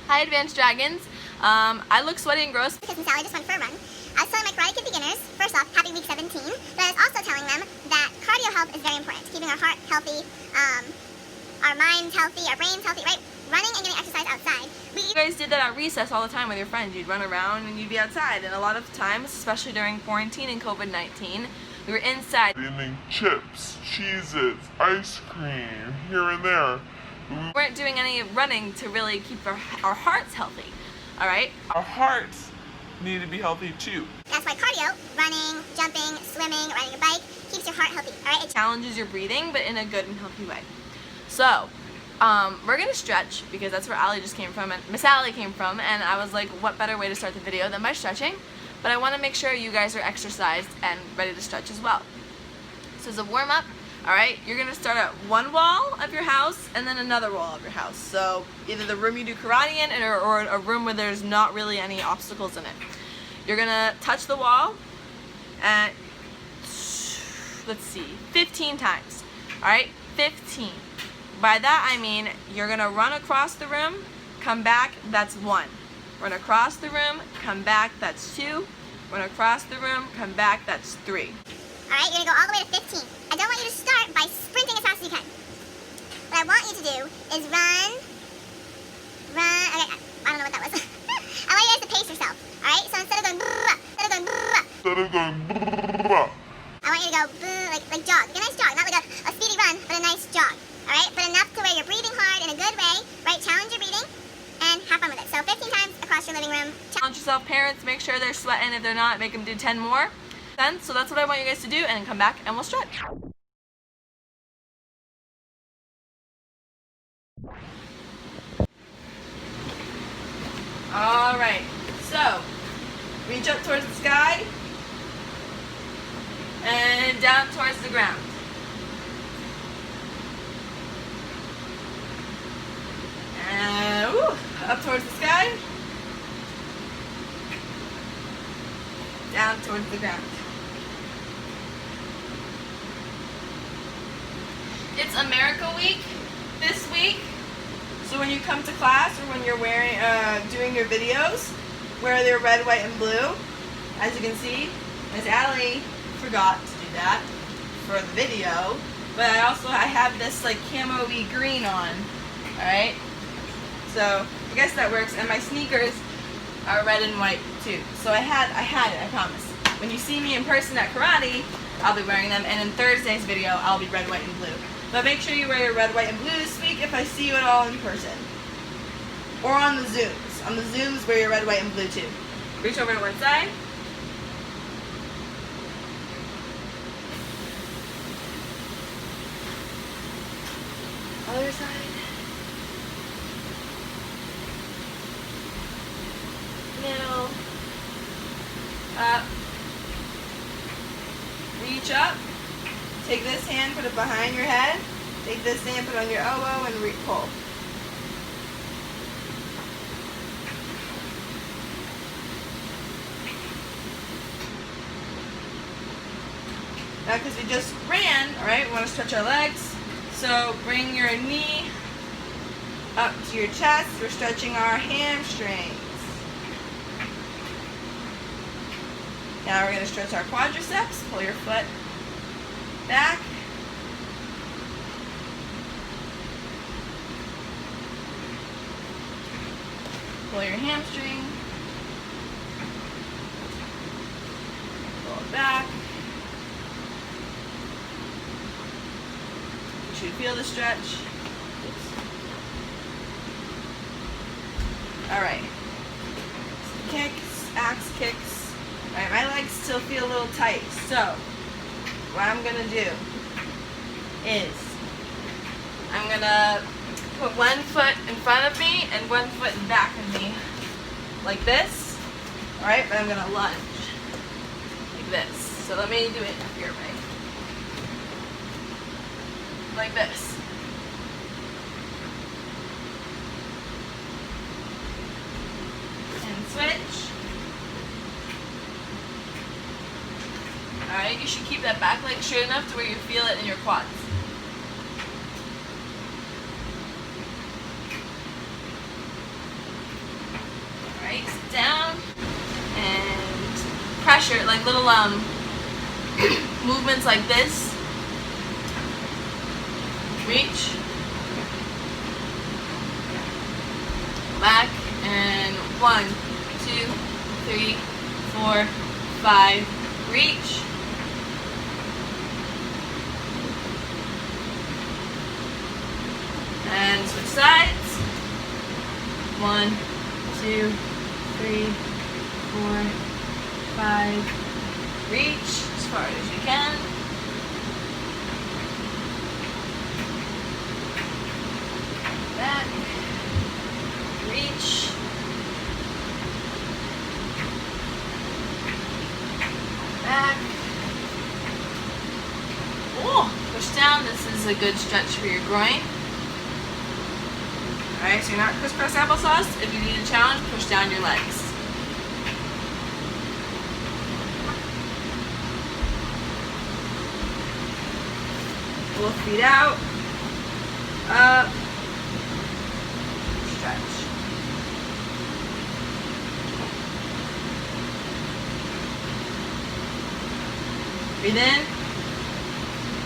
Hi Advanced Dragons. I look sweaty and gross because Miss Alli just went for a run. I was telling my Karate Kid beginners, first off, happy week 17, but I was also telling them that cardio health is very important, keeping our heart healthy, our minds healthy, our brains healthy, right? Running and getting exercise outside. You guys did that at recess all the time with your friends. You'd run around and you'd be outside, and a lot of times, especially during quarantine and COVID-19, we were inside. Eating chips, Cheez-Its, ice cream, here and there. We weren't doing any running to really keep our hearts healthy, alright? Our hearts need to be healthy too. That's why cardio, running, jumping, swimming, riding a bike, keeps your heart healthy, alright? It challenges your breathing, but in a good and healthy way. So, we're gonna stretch because that's where Alli just came from, and Miss Alli came from, and I was like, what better way to start the video than by stretching? But I want to make sure you guys are exercised and ready to stretch as well. So as a warm-up, alright, you're gonna start at one wall of your house and then another wall of your house. So either the room you do karate in or a room where there's not really any obstacles in it. You're gonna touch the wall at, let's see, 15 times. Alright, 15. By that I mean you're gonna run across the room, come back, that's 1. Run across the room, come back, that's 2. Run across the room, come back, that's 3. Alright, you're gonna go all the way to 15. I don't want you to start by sprinting as fast as you can. What I want you to do is run, okay, I don't know what that was. I want you guys to pace yourself, alright? So instead of going I want you to go like jog, like a nice jog, not like a speedy run, but a nice jog, alright? But enough to where you're breathing hard in a good way, right? Challenge your breathing and have fun with it. So 15 times across your living room. Challenge yourself, parents, make sure they're sweating. If they're not, make them do 10 more. So that's what I want you guys to do, and then come back and we'll stretch. Alright, so reach up towards the sky and down towards the ground. And up towards the sky, down towards the ground. It's America Week this week, so when you come to class or when you're doing your videos, wear their red, white, and blue. As you can see, Miss Alli forgot to do that for the video, but I have this like camo-y green on. Alright? So I guess that works, and my sneakers are red and white too. So I had it, I promise. When you see me in person at karate, I'll be wearing them, and in Thursday's video, I'll be red, white, and blue. But make sure you wear your red, white, and blue this week if I see you at all in person. Or on the Zooms. On the Zooms, wear your red, white, and blue too. Reach over to one side. Other side. Middle. Up. Reach up. Take this hand, put it behind your head. Take this hand, put it on your elbow, and pull. Now, because we just ran, alright, we want to stretch our legs. So bring your knee up to your chest. We're stretching our hamstrings. Now we're going to stretch our quadriceps. Pull your foot back. Pull your hamstring. Pull it back. You should feel the stretch. Alright. Kicks, axe kicks. Alright, my legs still feel a little tight, so what I'm going to do is I'm going to put one foot in front of me and one foot in back of me, like this, alright, but I'm going to lunge, like this. So let me do it your way, like this. And switch. Alright, you should keep that back leg straight enough to where you feel it in your quads. pressure, like little movements like this. Reach. Back and 1, 2, 3, 4, 5. Reach. And switch sides. 1, 2, 3, 4, 5. Reach as far as you can. Back. Reach. Back. Oh, push down. This is a good stretch for your groin. Alright, so you're not crisscross applesauce. If you need a challenge, push down your legs. Both feet out. Up. Stretch. Breathe in.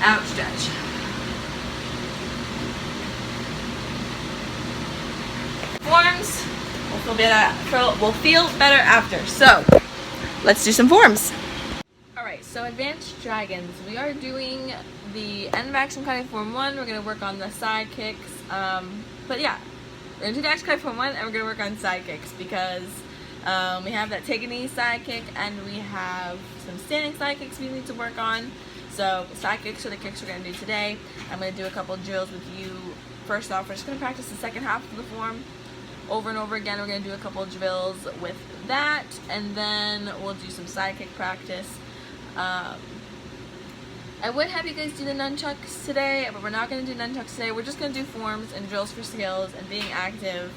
Out, stretch. Forms will feel better after. So, let's do some forms. Alright, so Advanced Dragons. We are doing the end of action cardio form 1. We're going to work on the side kicks. But yeah, we're going to do the action cardio form 1 and we're going to work on side kicks because we have that take a knee side kick and we have some standing side kicks we need to work on. So side kicks are the kicks we're going to do today. I'm going to do a couple drills with you. First off, we're just going to practice the second half of the form over and over again. We're going to do a couple drills with that and then we'll do some side kick practice. I would have you guys do the nunchucks today, but we're not going to do nunchucks today. We're just going to do forms and drills for skills and being active.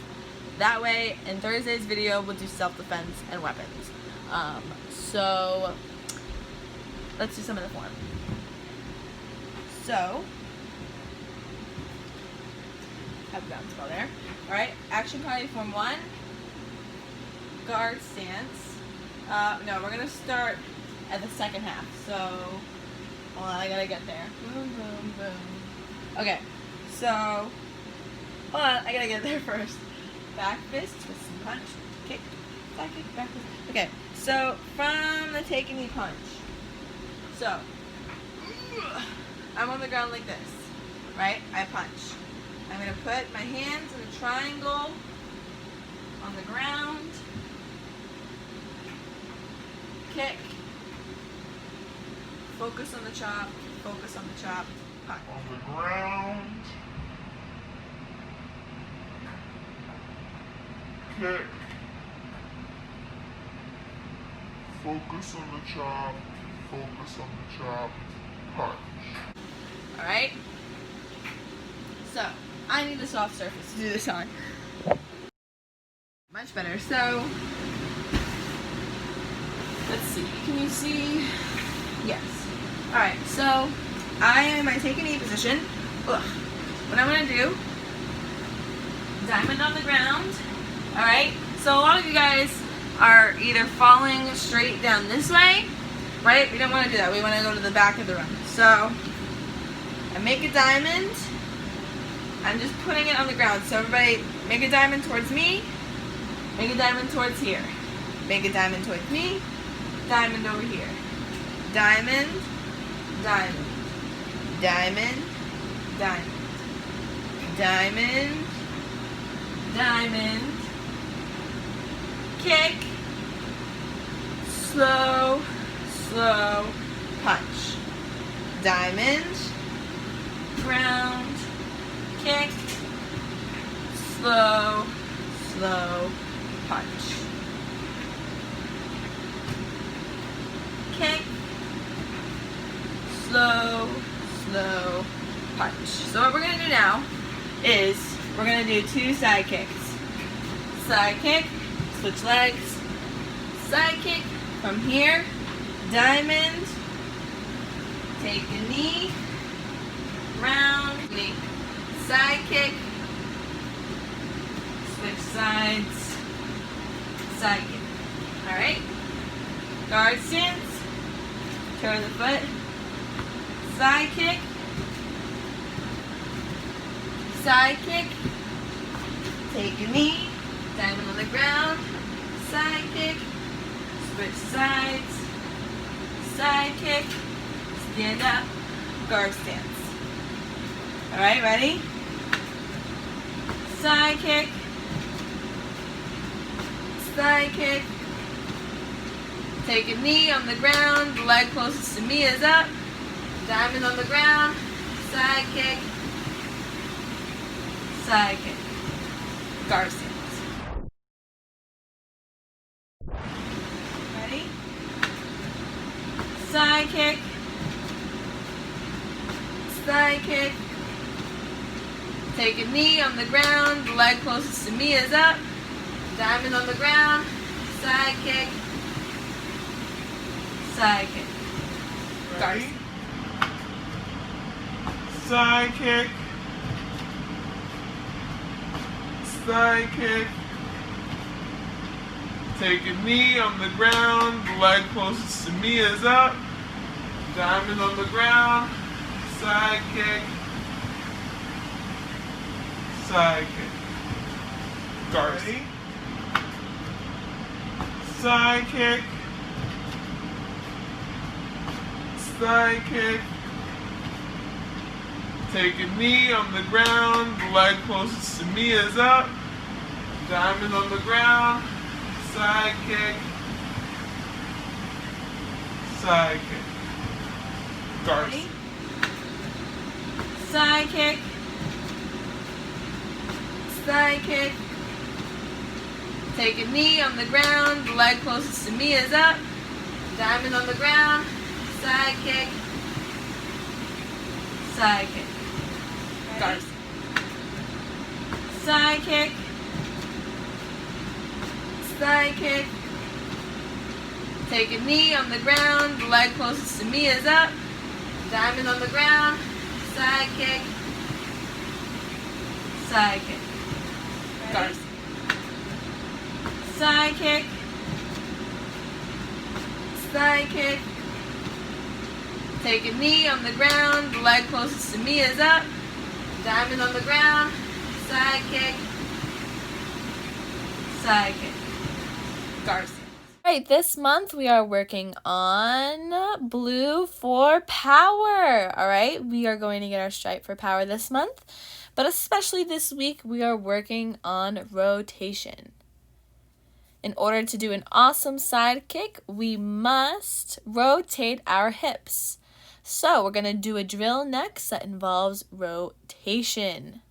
That way, in Thursday's video, we'll do self-defense and weapons. So, let's do some of the form. So, have the bounce ball there. Alright, action cardio form 1. Guard stance. No, we're going to start at the second half. So, hold on, I gotta get there. Boom, boom, boom. Okay, so, hold on, I gotta get there first. Back fist, twist and punch, kick, back kick, back fist. Okay, so from the take a knee punch. So, I'm on the ground like this, right? I punch. I'm gonna put my hands in a triangle on the ground, kick, focus on the chop, focus on the chop, punch. On the ground. Kick. Focus on the chop. Focus on the chop. Punch. Alright? So, I need a soft surface to do this on. Much better. So, let's see. Can you see? Yes. Alright, so I am in my take a knee position. Ugh. What I'm going to do, diamond on the ground. Alright, so a lot of you guys are either falling straight down this way, right? We don't want to do that. We want to go to the back of the run. So, I make a diamond. I'm just putting it on the ground. So everybody, make a diamond towards me. Make a diamond towards here. Make a diamond towards me. Diamond over here. Diamond. Diamond. Diamond. Diamond. Diamond. Diamond. Kick. Slow. Slow. Punch. Diamond. Ground. Kick. Slow. Slow. Punch. Kick. Slow, slow, punch. So what we're going to do now is we're going to do 2 side kicks. Side kick, switch legs, side kick from here, diamond, take a knee, round, knee, side kick, switch sides, side kick. Alright? Guard stance. Turn the foot. Side kick. Side kick. Take a knee. Diamond on the ground. Side kick. Switch sides. Side kick. Stand up. Guard stance. Alright, ready? Side kick. Side kick. Take a knee on the ground. The leg closest to me is up. Diamond on the ground. Side kick. Side kick. Guard stance. Ready? Side kick. Side kick. Take a knee on the ground. The leg closest to me is up. Diamond on the ground. Side kick. Side kick. Ready? Side kick. Side kick. Take a knee on the ground. The leg closest to me is up. Diamond on the ground. Side kick. Side kick. Guard. Ready? Side kick. Side kick. Take a knee on the ground. The leg closest to me is up. Diamond on the ground. Side kick. Side kick. Guard. Ready? Side kick. Side kick. Take a knee on the ground. The leg closest to me is up. Diamond on the ground. Side kick. Side kick. Guard. Side kick. Side kick. Take a knee on the ground. The leg closest to me is up. Diamond on the ground. Side kick. Side kick. Guard. Side kick. Side kick. Take a knee on the ground. The leg closest to me is up. Diamond on the ground. Side kick. Side kick. Guard. Alright, this month we are working on blue for power. Alright, we are going to get our stripe for power this month. But especially this week, we are working on rotation. In order to do an awesome side kick, we must rotate our hips. So we're going to do a drill next that involves rotation.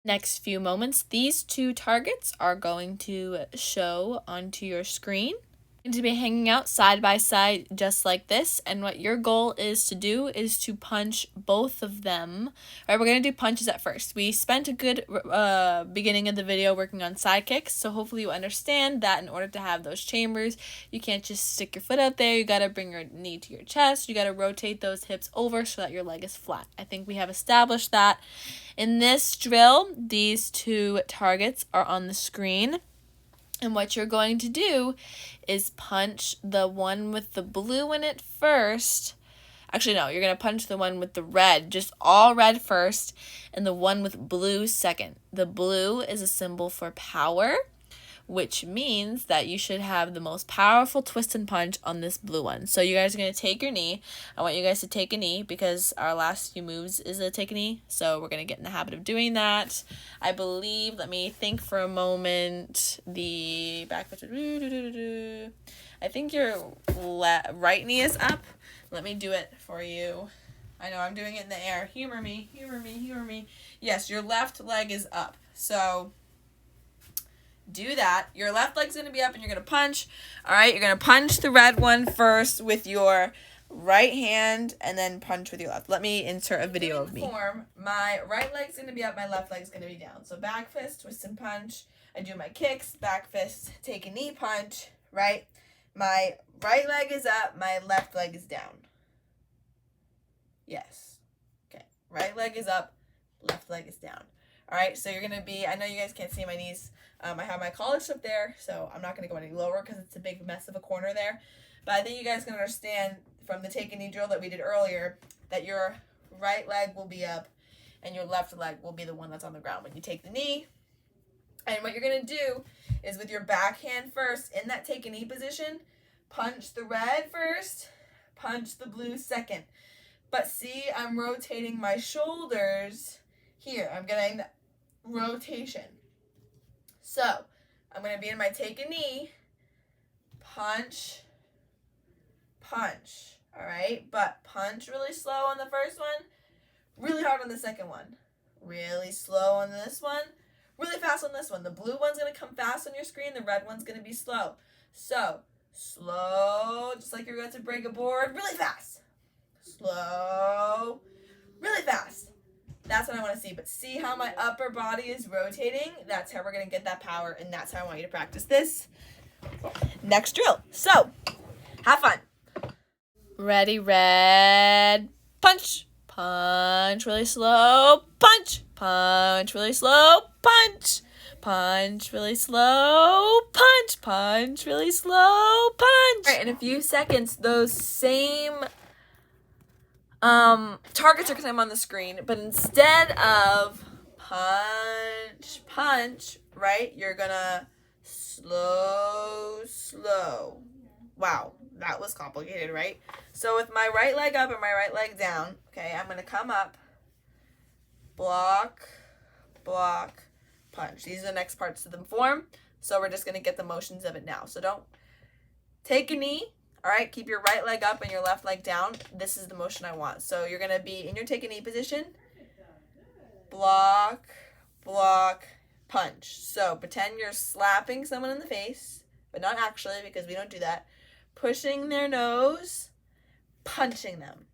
Next few moments, these two targets are going to show onto your screen. You're going to be hanging out side by side just like this, and what your goal is to do is to punch both of them. All right, we're going to do punches at first. We spent a good beginning of the video working on side kicks, so hopefully you understand that in order to have those chambers, you can't just stick your foot out there. You got to bring your knee to your chest. You got to rotate those hips over so that your leg is flat. I think we have established that. In this drill, these two targets are on the screen. And what you're going to do is punch the one with the blue in it first. Actually, no, you're going to punch the one with the red, just all red first, and the one with blue second. The blue is a symbol for power, which means that you should have the most powerful twist and punch on this blue one. So you guys are going to take your knee. I want you guys to take a knee because our last few moves is a take a knee. So we're going to get in the habit of doing that. I believe, let me think for a moment, the back foot. I think your right knee is up. Let me do it for you. I know I'm doing it in the air. Humor me, humor me, humor me. Yes, your left leg is up. So do that. Your left leg's going to be up and you're going to punch. All right, you're going to punch the red one first with your right hand and then punch with your left. Let me insert a video of me. My right leg's going to be up, my left leg's going to be down. So back fist, twist and punch. I do my kicks, back fist, take a knee punch, right? My right leg is up, my left leg is down. Yes. Okay. Right leg is up, left leg is down. All right, so you're going to be, I know you guys can't see my knees, I have my college up there, so I'm not going to go any lower because it's a big mess of a corner there. But I think you guys can understand from the take a knee drill that we did earlier that your right leg will be up and your left leg will be the one that's on the ground when you take the knee. And what you're going to do is with your backhand first in that take a knee position, punch the red first, punch the blue second. But see, I'm rotating my shoulders here. I'm getting rotation. So I'm going to be in my take a knee, punch, punch. All right, but punch really slow on the first one, really hard on the second one, really slow on this one, really fast on this one. The blue one's going to come fast on your screen. The red one's going to be slow. So slow, just like you're about to break a board, really fast. Slow, really fast. That's what I want to see. But see how my upper body is rotating? That's how we're going to get that power, and that's how I want you to practice this next drill. So have fun. Ready, red, punch, punch, really slow, punch, punch, really slow, punch, punch, really slow, punch, punch, really slow, punch. All right, in a few seconds, those same targets are going to come on the screen, but instead of punch, punch, right, you're going to slow, slow. Wow, that was complicated, right? So with my right leg up and my right leg down, okay, I'm going to come up, block, block, punch. These are the next parts to the form, so we're just going to get the motions of it now. So don't take a knee, all right? Keep your right leg up and your left leg down. This is the motion I want. So you're going to be in your take a knee position, block, block, punch. So pretend you're slapping someone in the face, but not actually because we don't do that. Pushing their nose, punching them.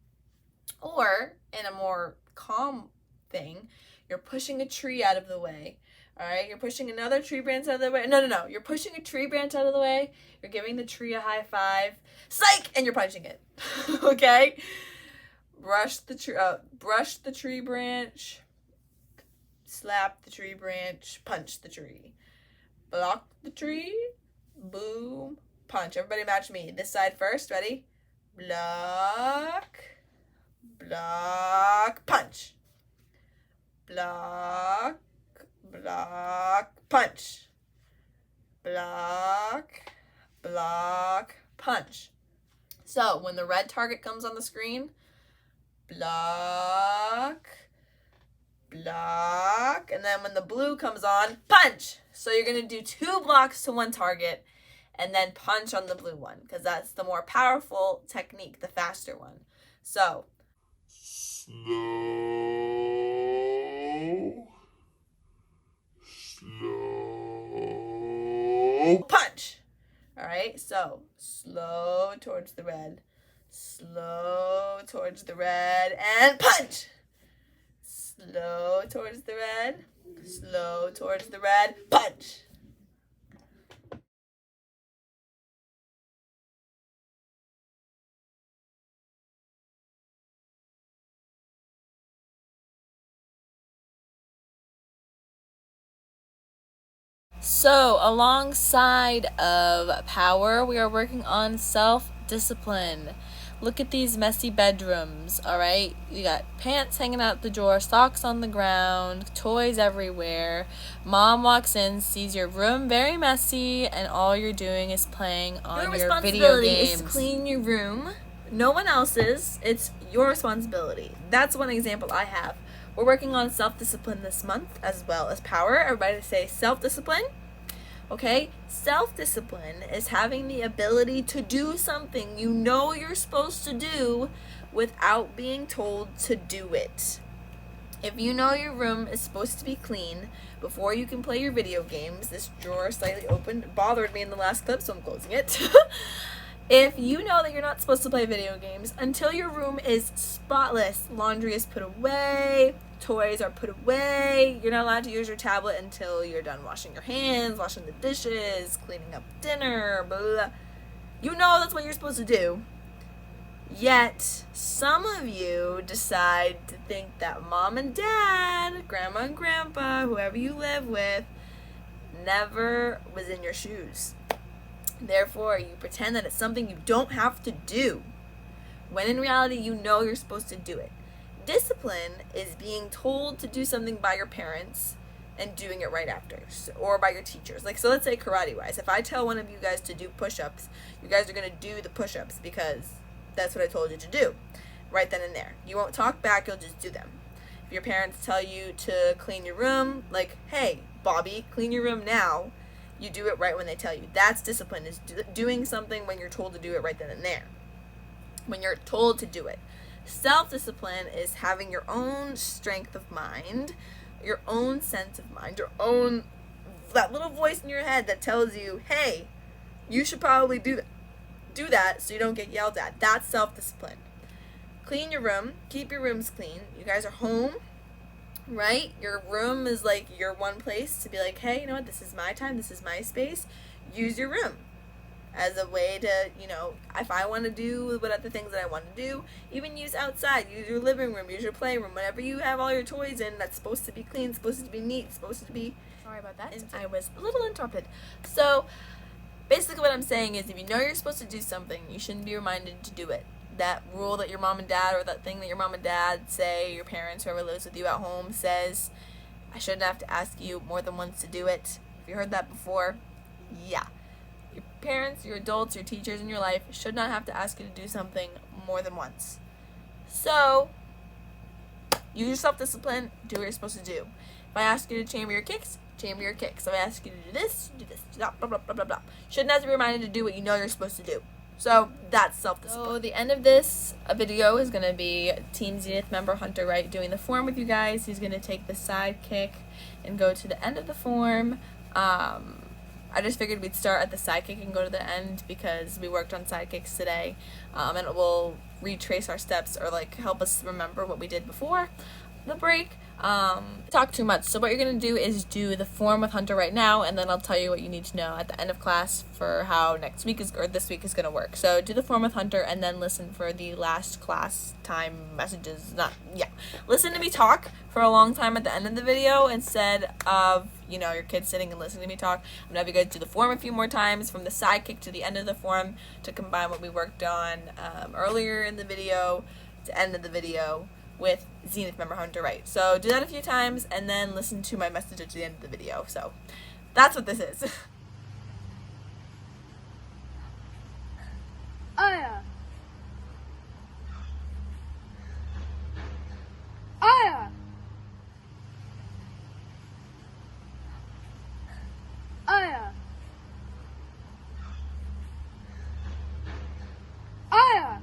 Or, in a more calm thing, you're pushing a tree out of the way. All right, you're pushing another tree branch out of the way. No. You're pushing a tree branch out of the way. You're giving the tree a high five. Psych! And you're punching it. Okay? Brush the tree branch. Slap the tree branch. Punch the tree. Block the tree. Boom. Punch. Everybody match me. This side first. Ready? Block. Block. Punch. Block. Block. Punch. Block. Block. Punch. So when the red target comes on the screen, block. Block. And then when the blue comes on, punch. So you're going to do 2 blocks to one target and then punch on the blue one because that's the more powerful technique, the faster one. So, Slow, slow, punch. All right, so slow towards the red, slow towards the red, and punch. Slow towards the red, slow towards the red, punch. So, alongside of power, we are working on self-discipline. Look at these messy bedrooms, all right? You got pants hanging out the drawer, socks on the ground, toys everywhere. Mom walks in, sees your room very messy, and all you're doing is playing on your video games. Is to clean your room. No one else's. It's your responsibility. That's one example I have. We're working on self-discipline this month as well as power. Everybody say self-discipline. Okay? Self-discipline is having the ability to do something you know you're supposed to do without being told to do it. If you know your room is supposed to be clean before you can play your video games, this drawer slightly opened, bothered me in the last clip, so I'm closing it. If you know that you're not supposed to play video games until your room is spotless, laundry is put away, toys are put away, you're not allowed to use your tablet until you're done washing your hands, washing the dishes, cleaning up dinner, blah, blah, blah. You know that's what you're supposed to do. Yet, some of you decide to think that mom and dad, grandma and grandpa, whoever you live with, never was in your shoes. Therefore, you pretend that it's something you don't have to do, when in reality, you know you're supposed to do it. Discipline is being told to do something by your parents and doing it right after, or by your teachers. Like, so let's say karate-wise, if I tell one of you guys to do push-ups, you guys are going to do the push-ups because that's what I told you to do, right then and there. You won't talk back, you'll just do them. If your parents tell you to clean your room, like, hey, Bobby, clean your room now, you do it right when they tell you. That's discipline, is doing something when you're told to do it right then and there, when you're told to do it. Self-discipline is having your own strength of mind, your own sense of mind, your own, that little voice in your head that tells you, hey, you should probably do that so you don't get yelled at. That's self-discipline. Clean your room. Keep your rooms clean. You guys are home, right? Your room is like your one place to be like, hey, you know what? This is my time. This is my space. Use your room as a way to, you know, if I want to do what other things that I want to do, even use outside, use your living room, use your playroom, whatever you have all your toys in, that's supposed to be clean, supposed to be neat, supposed to be, sorry about that, I was a little interrupted. So basically what I'm saying is, if you know you're supposed to do something, you shouldn't be reminded to do it. That rule that your mom and dad, or that thing that your mom and dad say, your parents, whoever lives with you at home says, I shouldn't have to ask you more than once to do it. Have you heard that before? Yeah. Your parents, your adults, your teachers in your life should not have to ask you to do something more than once. So, use your self-discipline, do what you're supposed to do. If I ask you to chamber your kicks, chamber your kicks. If I ask you to do this, do that, blah, blah, blah, blah, blah. Shouldn't have to be reminded to do what you know you're supposed to do. So, that's self-discipline. So, the end of this video is going to be Team Zenith member Hunter Wright doing the form with you guys. He's going to take the side kick and go to the end of the form. I just figured we'd start at the sidekick and go to the end because we worked on sidekicks today, and it will retrace our steps, or like help us remember what we did before the break. Talk too much. So what you're going to do is do the form with Hunter right now, and then I'll tell you what you need to know at the end of class for how next week or this week is going to work. So do the form with Hunter and then listen for the last class time messages. Listen to me talk for a long time at the end of the video instead of, you know, your kids sitting and listening to me talk. I'm going to have you guys do the form a few more times from the sidekick to the end of the form to combine what we worked on earlier in the video to end of the video with Zenith member Hunter Wright. So do that a few times and then listen to my message at the end of the video. So that's what this is. Aya. Aya. Aya. Aya.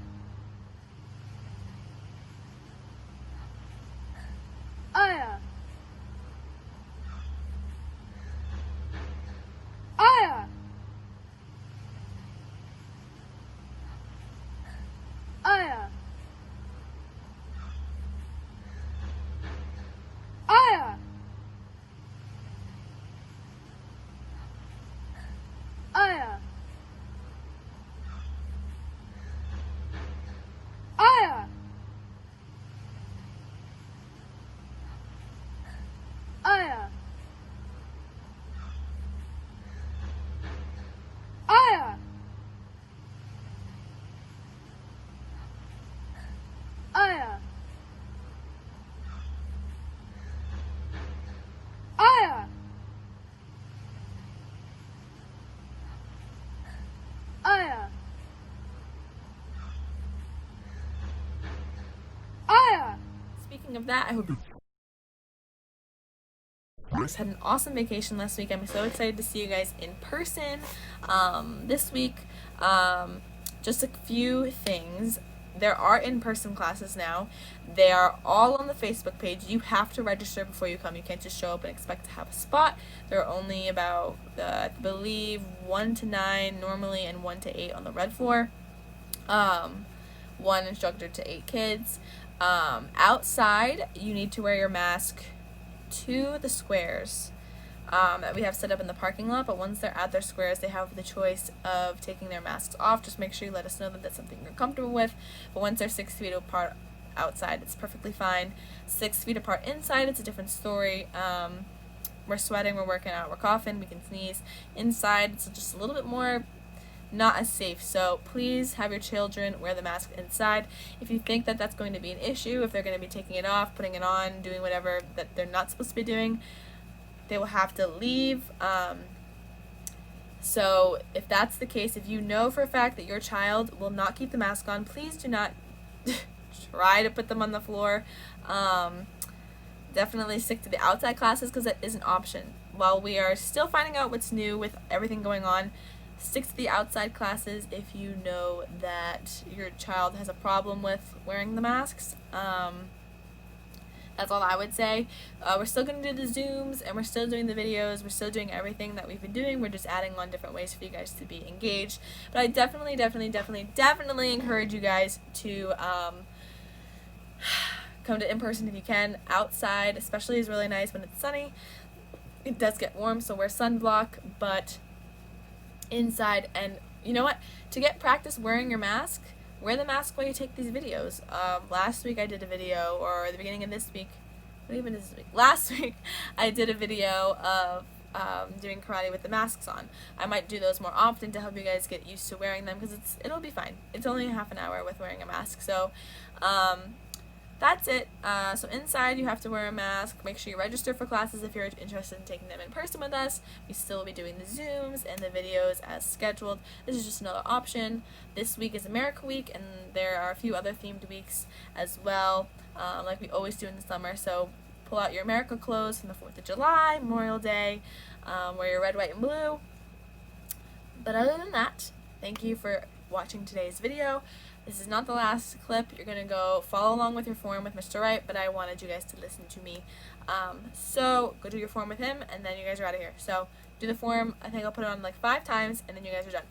Aya. Aya. Aya. Aya. Aya. Aya. Aya. Aya. Aya. Aya. Aya. Aya. Speaking of that, I hope you had an awesome vacation last week. I'm so excited to see you guys in person this week. Just a few things. There are in-person classes now. They are all on the Facebook page. You have to register before you come. You can't just show up and expect to have a spot. There are only about, I believe, 1 to 9 normally and 1 to 8 on the red floor. 1 instructor to 8 kids. Outside, you need to wear your mask to the squares that we have set up in the parking lot, but once they're at their squares, they have the choice of taking their masks off. Just make sure you let us know that that's something you're comfortable with. But once they're 6 feet apart outside, it's perfectly fine. 6 feet apart inside, it's a different story. we're sweating, we're working out, we're coughing, we can sneeze. Inside, it's just a little bit more not as safe. So please have your children wear the mask inside. If you think that that's going to be an issue, if they're going to be taking it off, putting it on, doing whatever that they're not supposed to be doing, they will have to leave. So if that's the case, if you know for a fact that your child will not keep the mask on, please do not try to put them on the floor. Definitely stick to the outside classes because that is an option. While we are still finding out what's new with everything going on, stick to the outside classes if you know that your child has a problem with wearing the masks. That's all I would say. We're still going to do the Zooms, and we're still doing the videos. We're still doing everything that we've been doing. We're just adding on different ways for you guys to be engaged. But I definitely encourage you guys to come to in-person if you can. Outside especially is really nice when it's sunny. It does get warm, so wear sunblock, but inside, and you know what, to get practice wearing your mask, wear the mask while you take these videos. Last week I did a video, or the beginning of this week, what even is this week? Last week I did a video of doing karate with the masks on. I might do those more often to help you guys get used to wearing them, because it'll be fine. It's only half an hour with wearing a mask, so that's it. So inside you have to wear a mask. Make sure you register for classes if you're interested in taking them in person with us. We still will be doing the Zooms and the videos as scheduled. This is just another option. This week is America Week, and there are a few other themed weeks as well, like we always do in the summer. So pull out your America clothes from the 4th of July, Memorial Day, wear your red, white, and blue. But other than that, thank you for watching today's video. This is not the last clip. You're going to go follow along with your form with Mr. Wright, but I wanted you guys to listen to me. So go do your form with him, and then you guys are out of here. So do the form. I think I'll put it on like 5 times, and then you guys are done.